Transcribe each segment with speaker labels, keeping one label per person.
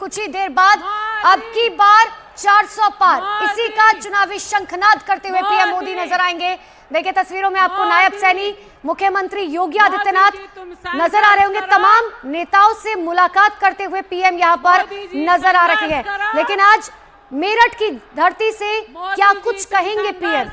Speaker 1: कुछ ही देर बाद अब की बार 400 पार, इसी का चुनावी शंखनाद करते हुए पीएम मोदी नजर आएंगे। देखिए तस्वीरों में आपको नायब सैनी मुख्यमंत्री योगी आदित्यनाथ नजर आ रहे होंगे। तमाम नेताओं से मुलाकात करते हुए पीएम यहां पर नजर आ रहे हैं। लेकिन आज मेरठ की धरती से क्या कुछ कहेंगे पीएम?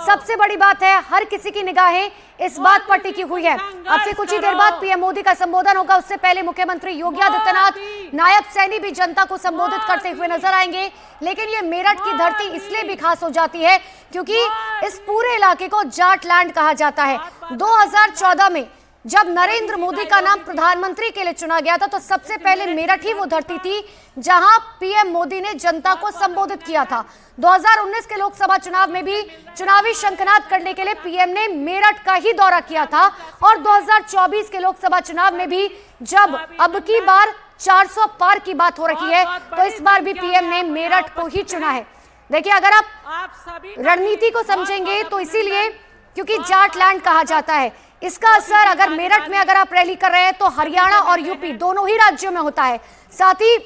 Speaker 1: सबसे बड़ी बात है, हर किसी की निगाहें इस बात पर टिकी हुई है। अब से कुछ ही देर बाद पीएम मोदी का संबोधन होगा। उससे पहले मुख्यमंत्री योगी आदित्यनाथ, नायब सैनी भी जनता को संबोधित करते हुए नजर आएंगे। लेकिन ये मेरठ की धरती इसलिए भी खास हो जाती है क्योंकि इस पूरे इलाके को जाट लैंड कहा जाता है। 2014 में जब नरेंद्र मोदी का नाम प्रधानमंत्री के लिए चुना गया था तो सबसे पहले मेरठ ही वो धरती थी जहां पीएम मोदी ने जनता को संबोधित किया था। 2019 के लोकसभा चुनाव में भी चुनावी शंखनाद करने के लिए पीएम ने मेरठ का ही दौरा किया था और 2024 के लोकसभा चुनाव में भी जब अब की बार 400 पार की बात हो रही है तो इस बार भी पीएम ने मेरठ को ही चुना है। देखिए अगर आप रणनीति को समझेंगे तो इसीलिए क्योंकि जाट लैंड कहा जाता है, इसका असर अगर मेरठ में अगर आप रैली कर रहे हैं तो हरियाणा और यूपी दोनों ही राज्यों में होता है। साथ ही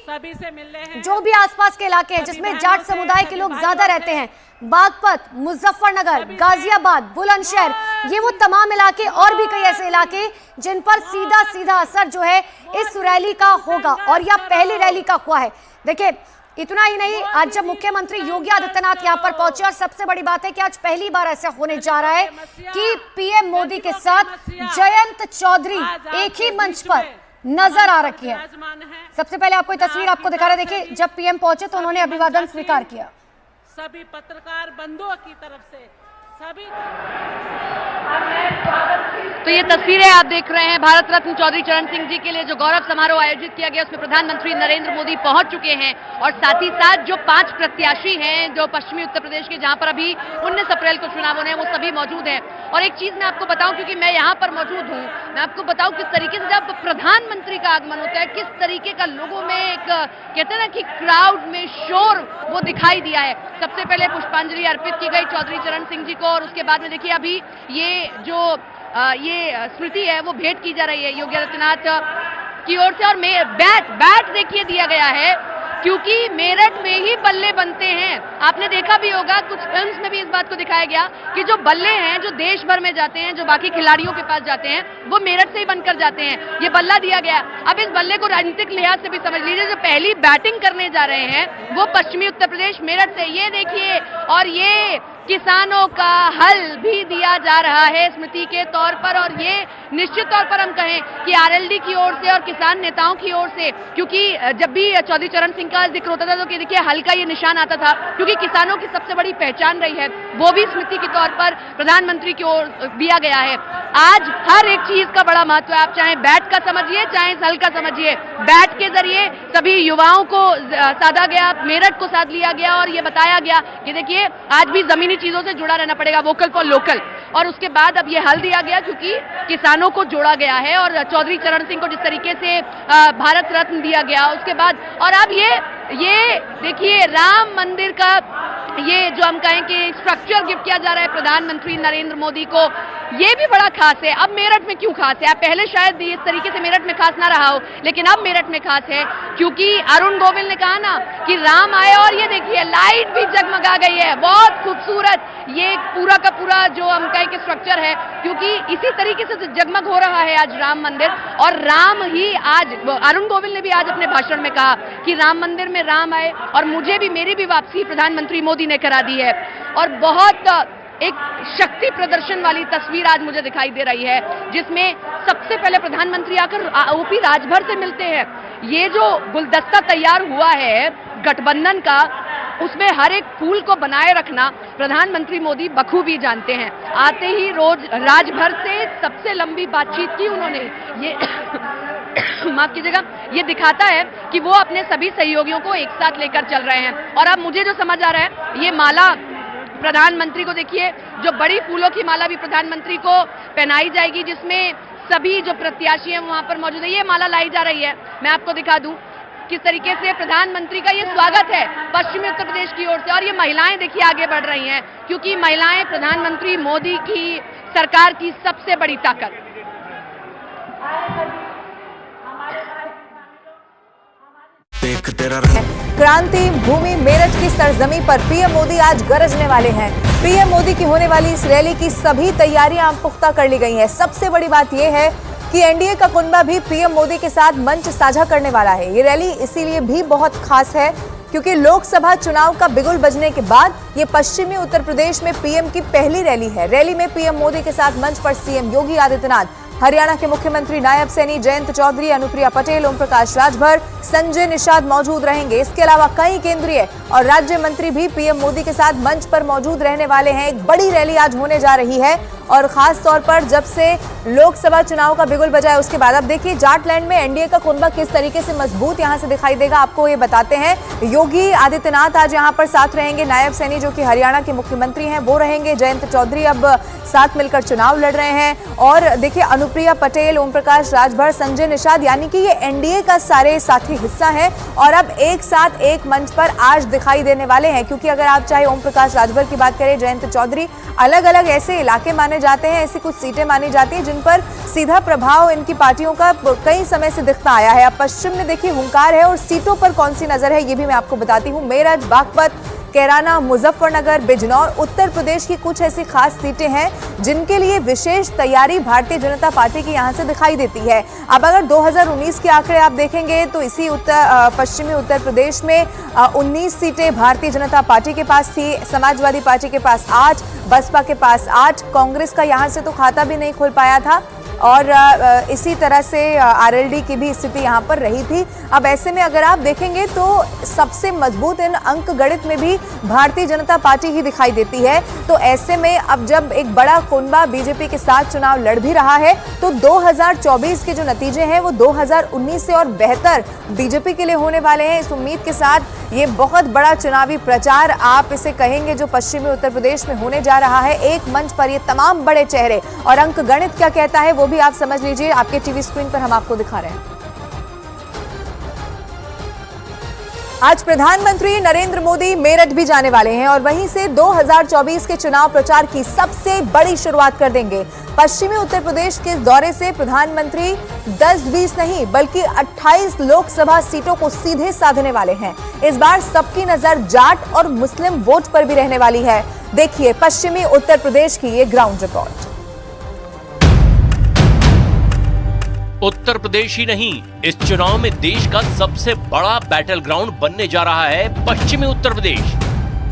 Speaker 1: जो भी आसपास के इलाके हैं जिसमें जाट समुदाय के लोग ज्यादा रहते हैं, बागपत, मुजफ्फरनगर, गाजियाबाद, बुलंदशहर, ये वो तमाम इलाके और भी कई ऐसे इलाके जिन पर सीधा सीधा असर जो है इस रैली का होगा और यह पहली रैली का हुआ है। देखिए इतना ही नहीं, आज जब मुख्यमंत्री योगी आदित्यनाथ यहां पर पहुंचे और सबसे बड़ी बात है कि आज पहली बार ऐसा होने जा रहा है कि पीएम मोदी के साथ जयंत चौधरी एक ही मंच पर नजर आ रखी है। सबसे पहले आपको ये तस्वीर आपको दिखा रहे, देखिए जब पीएम पहुंचे तो उन्होंने अभिवादन स्वीकार किया।
Speaker 2: सभी पत्रकार बंधुओं की तरफ से सभी
Speaker 3: तो ये तस्वीरें आप देख रहे हैं भारत रत्न चौधरी चरण सिंह जी के लिए जो गौरव समारोह आयोजित किया गया, उसमें प्रधानमंत्री नरेंद्र मोदी पहुंच चुके हैं और साथ ही साथ जो 5 प्रत्याशी हैं जो पश्चिमी उत्तर प्रदेश के, जहां पर अभी 19 अप्रैल को चुनाव होने हैं, वो सभी मौजूद हैं। और एक चीज मैं आपको बताऊं, क्योंकि मैं यहाँ पर मौजूद हूँ, मैं आपको बताऊं किस तरीके से जब प्रधानमंत्री का आगमन होता है किस तरीके का लोगों में एक कहते हैं ना कि क्राउड में शोर वो दिखाई दिया है। सबसे पहले पुष्पांजलि अर्पित की गई चौधरी चरण सिंह जी को और उसके बाद में देखिए अभी ये जो ये स्मृति है वो भेंट की जा रही है योगी आदित्यनाथ की ओर से। और बैट देखिए दिया गया है क्योंकि मेरठ में ही बल्ले बनते हैं। आपने देखा भी होगा कुछ फिल्म्स में भी इस बात को दिखाया गया कि जो बल्ले हैं जो देश भर में जाते हैं, जो बाकी खिलाड़ियों के पास जाते हैं, वो मेरठ से ही बनकर जाते हैं। ये बल्ला दिया गया। अब इस बल्ले को राजनीतिक लिहाज से भी समझ लीजिए, जो पहली बैटिंग करने जा रहे हैं वो पश्चिमी उत्तर प्रदेश मेरठ से, ये देखिए। और ये किसानों का हल भी दिया जा रहा है स्मृति के तौर पर और ये निश्चित तौर पर हम कहें कि आरएलडी की ओर से और किसान नेताओं की ओर से, क्योंकि जब भी चौधरी चरण सिंह का जिक्र होता था तो देखिए हल का ये निशान आता था क्योंकि किसानों की सबसे बड़ी पहचान रही है, वो भी स्मृति के तौर पर प्रधानमंत्री की ओर दिया गया है। आज हर एक चीज का बड़ा महत्व है, आप चाहे बैट का समझिए चाहे हल का समझिए। बैट के जरिए सभी युवाओं को साधा गया, मेरठ को साध लिया गया और ये बताया गया कि देखिए आज भी जमीनी चीजों से जुड़ा रहना पड़ेगा, वोकल फॉर लोकल। और उसके बाद अब ये हल दिया गया क्योंकि किसानों को जोड़ा गया है और चौधरी चरण सिंह को जिस तरीके से भारत रत्न दिया गया उसके बाद। और अब ये देखिए राम मंदिर का ये जो हम कहें कि स्ट्रक्चर गिफ्ट किया जा रहा है प्रधानमंत्री नरेंद्र मोदी को, ये भी बड़ा खास है। अब मेरठ में क्यों खास है? पहले शायद इस तरीके से मेरठ में खास ना रहा हो, लेकिन अब मेरठ में खास है क्योंकि अरुण गोविल ने कहा ना कि राम आए और ये देखिए लाइट भी जगमगा गई है, बहुत खूबसूरत ये पूरा का पूरा जो हम कहें कि स्ट्रक्चर है, क्योंकि इसी तरीके से जगमग हो रहा है आज राम मंदिर। और राम ही आज, अरुण गोविल ने भी आज अपने भाषण में कहा कि राम मंदिर में राम आए और मुझे भी, मेरी भी वापसी प्रधानमंत्री मोदी ने करा दी है। और बहुत एक शक्ति प्रदर्शन वाली तस्वीर आज मुझे दिखाई दे रही है जिसमें सबसे पहले प्रधानमंत्री आकर ओपी राजभर से मिलते हैं। ये जो गुलदस्ता तैयार हुआ है गठबंधन का, उसमें हर एक फूल को बनाए रखना प्रधानमंत्री मोदी बखूबी जानते हैं। आते ही रोज राजभर से सबसे लंबी बातचीत की उन्होंने। ये माफ कीजिएगा, ये दिखाता है कि वो अपने सभी सहयोगियों को एक साथ लेकर चल रहे हैं। और अब मुझे जो समझ आ रहा है, ये माला प्रधानमंत्री को देखिए, जो बड़ी फूलों की माला भी प्रधानमंत्री को पहनाई जाएगी जिसमें सभी जो प्रत्याशी हैं वहां पर मौजूद है। ये माला लाई जा रही है, मैं आपको दिखा दूं किस तरीके से प्रधानमंत्री का ये स्वागत है पश्चिमी उत्तर प्रदेश की ओर से। और ये महिलाएं देखिए आगे बढ़ रही हैं क्योंकि महिलाएं प्रधानमंत्री मोदी की सरकार की सबसे बड़ी ताकत।
Speaker 4: देख तेरा
Speaker 5: क्रांति भूमि मेरठ की सरजमी पर पीएम मोदी आज गरजने वाले हैं। पीएम मोदी की होने वाली इस रैली की सभी तैयारियां पुख्ता कर ली गई हैं। सबसे बड़ी बात यह है कि एनडीए का कुनबा भी पीएम मोदी के साथ मंच साझा करने वाला है। ये रैली इसीलिए भी बहुत खास है क्योंकि लोकसभा चुनाव का बिगुल बजने के बाद ये पश्चिमी उत्तर प्रदेश में पीएम की पहली रैली है। रैली में पीएम मोदी के साथ मंच पर सीएम योगी आदित्यनाथ, हरियाणा के मुख्यमंत्री नायब सैनी जयंत चौधरी, अनुप्रिया पटेल, ओम प्रकाश राजभर, संजय निषाद मौजूद रहेंगे। इसके अलावा कई केंद्रीय और राज्य मंत्री भी पीएम मोदी के साथ मंच पर मौजूद रहने वाले हैं। एक बड़ी रैली आज होने जा रही है और खास तौर पर जब से लोकसभा चुनाव का बिगुल बजा है उसके बाद अब देखिए जाटलैंड में एनडीए का कुनबा किस तरीके से मजबूत यहां से दिखाई देगा, आपको ये बताते हैं। योगी आदित्यनाथ आज यहां पर साथ रहेंगे, नायब सैनी जो कि हरियाणा के मुख्यमंत्री हैं वो रहेंगे, जयंत चौधरी अब साथ मिलकर चुनाव लड़ रहे हैं और देखिए अनुप्रिया पटेल, ओम प्रकाश राजभर, संजय निषाद, यानी कि ये एनडीए का सारे साथी हिस्सा है और अब एक साथ एक मंच पर आज दिखाई देने वाले हैं। क्योंकि अगर आप चाहे ओम प्रकाश राजभर की बात करें, जयंत चौधरी, अलग अलग ऐसे इलाके माने जाते हैं, ऐसी कुछ सीटें मानी जाती हैं जिन पर सीधा प्रभाव इनकी पार्टियों का कई समय से दिखता आया है। अब पश्चिम में देखिए हुंकार है और सीटों पर कौन सी नजर है ये भी मैं आपको बताती हूँ। मेरठ, बागपत, कैराना, मुजफ्फरनगर, बिजनौर, उत्तर प्रदेश की कुछ ऐसी खास सीटें हैं जिनके लिए विशेष तैयारी भारतीय जनता पार्टी की यहां से दिखाई देती है। अब अगर 2019 के आंकड़े आप देखेंगे तो इसी पश्चिमी उत्तर प्रदेश में 19 सीटें भारतीय जनता पार्टी के पास थी, समाजवादी पार्टी के पास 8, बसपा के पास 8, कांग्रेस का यहां से तो खाता भी नहीं खुल पाया था और इसी तरह से आरएलडी की भी स्थिति यहाँ पर रही थी। अब ऐसे में अगर आप देखेंगे तो सबसे मजबूत इन अंक गणित में भी भारतीय जनता पार्टी ही दिखाई देती है। तो ऐसे में अब जब एक बड़ा कुनबा बीजेपी के साथ चुनाव लड़ भी रहा है तो 2024 के जो नतीजे हैं वो 2019 से और बेहतर बीजेपी के लिए होने वाले हैं। इस उम्मीद के साथ ये बहुत बड़ा चुनावी प्रचार आप इसे कहेंगे जो पश्चिमी उत्तर प्रदेश में होने जा रहा है। एक मंच पर ये तमाम बड़े चेहरे और अंक गणित क्या कहता है वो भी आप समझ लीजिए, आपके टीवी स्क्रीन पर हम आपको दिखा रहे हैं। आज प्रधानमंत्री नरेंद्र मोदी मेरठ भी जाने वाले हैं और वहीं से 2024 के चुनाव प्रचार की सबसे बड़ी शुरुआत कर देंगे। पश्चिमी उत्तर प्रदेश के दौरे से प्रधानमंत्री 10-20 नहीं बल्कि 28 लोकसभा सीटों को सीधे साधने वाले हैं। इस बार सबकी नजर जाट और मुस्लिम वोट पर भी रहने वाली है। देखिए पश्चिमी उत्तर प्रदेश की ये ग्राउंड रिपोर्ट।
Speaker 6: उत्तर प्रदेश ही नहीं, इस चुनाव में देश का सबसे बड़ा बैटल ग्राउंड बनने जा रहा है पश्चिमी उत्तर प्रदेश।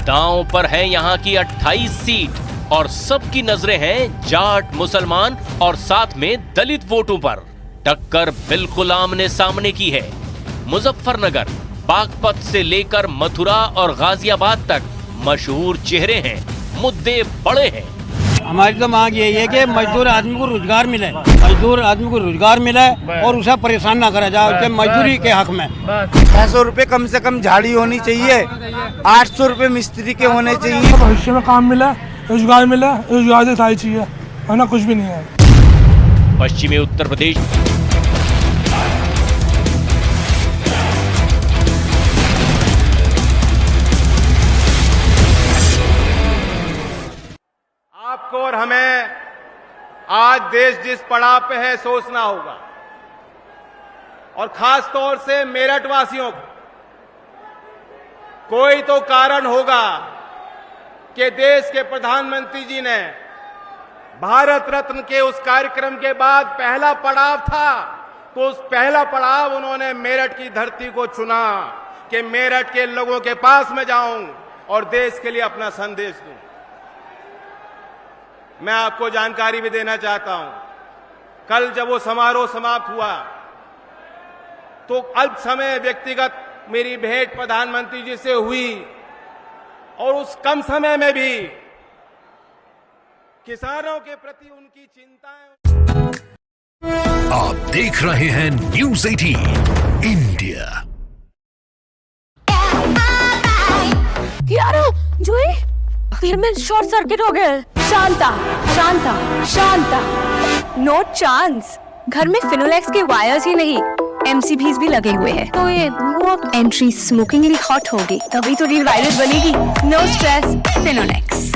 Speaker 6: दांव पर है यहाँ की 28 सीट और सबकी नजरें हैं जाट, मुसलमान और साथ में दलित वोटों पर। टक्कर बिल्कुल आमने सामने की है। मुजफ्फरनगर, बागपत से लेकर मथुरा और गाजियाबाद तक मशहूर चेहरे हैं, मुद्दे बड़े हैं।
Speaker 7: हमारी तो मांग यही है कि मजदूर आदमी को रोजगार मिले, मजदूर आदमी को रोजगार मिले और उसे परेशान ना करा जाए, उसके मजदूरी के हक में।
Speaker 8: 600 रुपए कम से कम झाड़ी होनी चाहिए, 800 रुपए मिस्त्री के होने चाहिए।
Speaker 9: भविष्य में काम मिला, रोजगार मिला, रोजगार से सारी चाहिए, वरना कुछ भी नहीं है।
Speaker 6: पश्चिमी उत्तर प्रदेश
Speaker 10: आपको और हमें आज देश जिस पड़ाव पे है सोचना होगा और खास तौर से मेरठ वासियों को कोई तो कारण होगा कि देश के प्रधानमंत्री जी ने भारत रत्न के उस कार्यक्रम के बाद पहला पड़ाव था तो उस पहला पड़ाव उन्होंने मेरठ की धरती को चुना कि मेरठ के लोगों के पास में जाऊं और देश के लिए अपना संदेश दूं। मैं आपको जानकारी भी देना चाहता हूं, कल जब वो समारोह समाप्त हुआ तो अल्प समय व्यक्तिगत मेरी भेंट प्रधानमंत्री जी से हुई और उस कम समय में भी किसानों के प्रति उनकी चिंताएं।
Speaker 4: आप देख रहे हैं न्यूज़ 18 इंडिया।
Speaker 11: यार जोई फिर में शॉर्ट सर्किट हो गया। शांता शांता शांता, नो चांस। घर में फिनोलेक्स के वायर्स ही नहीं एमसीबीज भी लगे हुए हैं तो ये एंट्री स्मोकिंगली हॉट होगी तभी तो रील वायरस बनेगी। No stress, Finolex.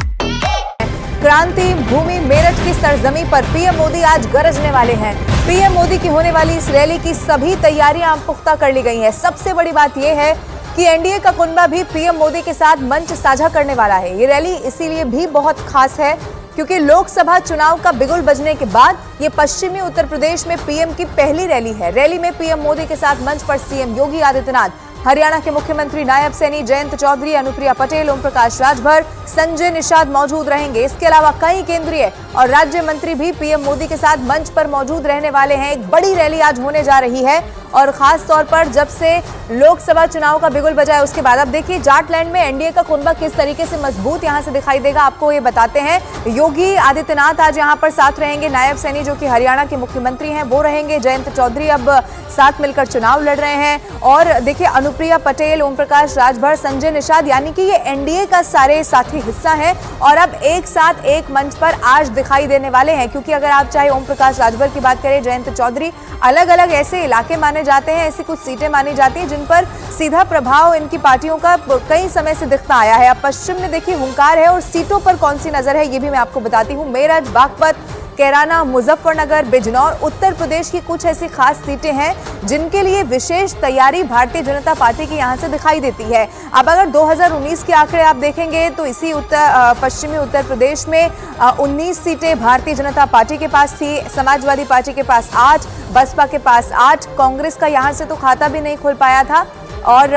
Speaker 5: क्रांति भूमि मेरठ की सरजमी पर पीएम मोदी आज गरजने वाले हैं। पीएम मोदी की होने वाली इस रैली की सभी तैयारियां पुख्ता कर ली गई हैं। सबसे बड़ी बात यह है कि एनडीए का कुनबा भी पीएम मोदी के साथ मंच साझा करने वाला है। ये रैली इसीलिए भी बहुत खास है क्योंकि लोकसभा चुनाव का बिगुल बजने के बाद ये पश्चिमी उत्तर प्रदेश में पीएम की पहली रैली है। रैली में पीएम मोदी के साथ मंच पर सीएम योगी आदित्यनाथ, हरियाणा के मुख्यमंत्री नायब सैनी जयंत चौधरी, अनुप्रिया पटेल, ओम प्रकाश राजभर, संजय निषाद मौजूद रहेंगे। इसके अलावा कई केंद्रीय और राज्य मंत्री भी पीएम मोदी के साथ मंच पर मौजूद रहने वाले हैं। एक बड़ी रैली आज होने जा रही है और खास तौर पर जब से लोकसभा चुनाव का बिगुल बजा है उसके बाद अब देखिए जाटलैंड में एनडीए का कुनबा किस तरीके से मजबूत यहां से दिखाई देगा, आपको ये बताते हैं। योगी आदित्यनाथ आज यहां पर साथ रहेंगे, नायब सैनी जो कि हरियाणा के मुख्यमंत्री हैं वो रहेंगे, जयंत चौधरी अब साथ मिलकर चुनाव लड़ रहे हैं और देखिए अनुप्रिया पटेल, ओम प्रकाश राजभर, संजय निषाद, यानी कि ये एनडीए का सारे साथी हिस्सा है और अब एक साथ एक मंच पर आज दिखाई देने वाले हैं। क्योंकि अगर आप चाहे ओम प्रकाश राजभर की बात करें, जयंत चौधरी, अलग अलग ऐसे इलाके माने जाते हैं, ऐसी कुछ सीटें मानी जाती हैं जिन पर सीधा प्रभाव इनकी पार्टियों का कई समय से दिखता आया है। अब पश्चिम में देखिए हुंकार है और सीटों पर कौन सी नजर है ये भी मैं आपको बताती हूँ। मेरठ, बागपत, कैराना, मुजफ्फरनगर, बिजनौर, उत्तर प्रदेश की कुछ ऐसी खास सीटें हैं जिनके लिए विशेष तैयारी भारतीय जनता पार्टी की यहां से दिखाई देती है। अब अगर 2019 के आंकड़े आप देखेंगे तो इसी पश्चिमी उत्तर प्रदेश में 19 सीटें भारतीय जनता पार्टी के पास थी, समाजवादी पार्टी के पास 8, बसपा के पास 8, कांग्रेस का यहां से तो खाता भी नहीं खुल पाया था और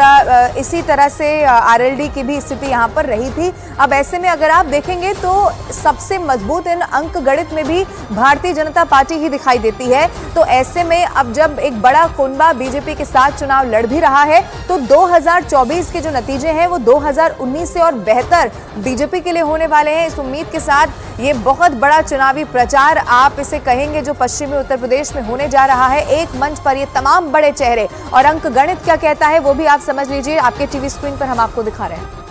Speaker 5: इसी तरह से आरएलडी की भी स्थिति यहां पर रही थी। अब ऐसे में अगर आप देखेंगे तो सबसे मजबूत इन अंक गणित में भी भारतीय जनता पार्टी ही दिखाई देती है। तो ऐसे में अब जब एक बड़ा कुनबा बीजेपी के साथ चुनाव लड़ भी रहा है तो 2024 के जो नतीजे हैं वो 2019 से और बेहतर बीजेपी के लिए होने वाले हैं। इस उम्मीद के साथ ये बहुत बड़ा चुनावी प्रचार आप इसे कहेंगे जो पश्चिमी उत्तर प्रदेश में होने जा रहा है। एक मंच पर ये तमाम बड़े चेहरे और अंक गणित क्या कहता है वो भी आप समझ लीजिए, आपके टीवी स्क्रीन पर हम आपको दिखा रहे हैं।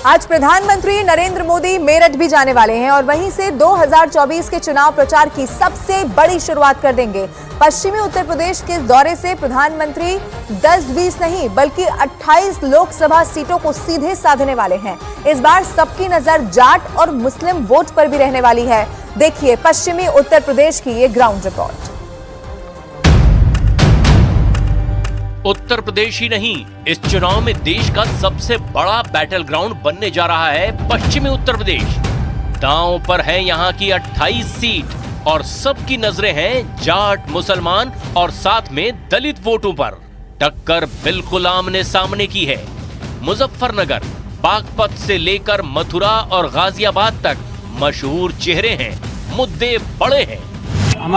Speaker 5: आज प्रधानमंत्री नरेंद्र मोदी मेरठ भी जाने वाले हैं और वहीं से 2024 के चुनाव प्रचार की सबसे बड़ी शुरुआत कर देंगे। पश्चिमी उत्तर प्रदेश के दौरे से प्रधानमंत्री 10-20 नहीं बल्कि 28 लोकसभा सीटों को सीधे साधने वाले हैं। इस बार सबकी नजर जाट और मुस्लिम वोट पर भी रहने वाली है। देखिए पश्चिमी उत्तर प्रदेश की ये ग्राउंड रिपोर्ट।
Speaker 6: उत्तर प्रदेश ही नहीं, इस चुनाव में देश का सबसे बड़ा बैटल ग्राउंड बनने जा रहा है पश्चिमी उत्तर प्रदेश। दांव पर है यहाँ की 28 सीट और सबकी नजरें हैं जाट, मुसलमान और साथ में दलित वोटों पर। टक्कर बिल्कुल आमने सामने की है। मुजफ्फरनगर, बागपत से लेकर मथुरा और गाजियाबाद तक मशहूर चेहरे हैं, मुद्दे बड़े हैं।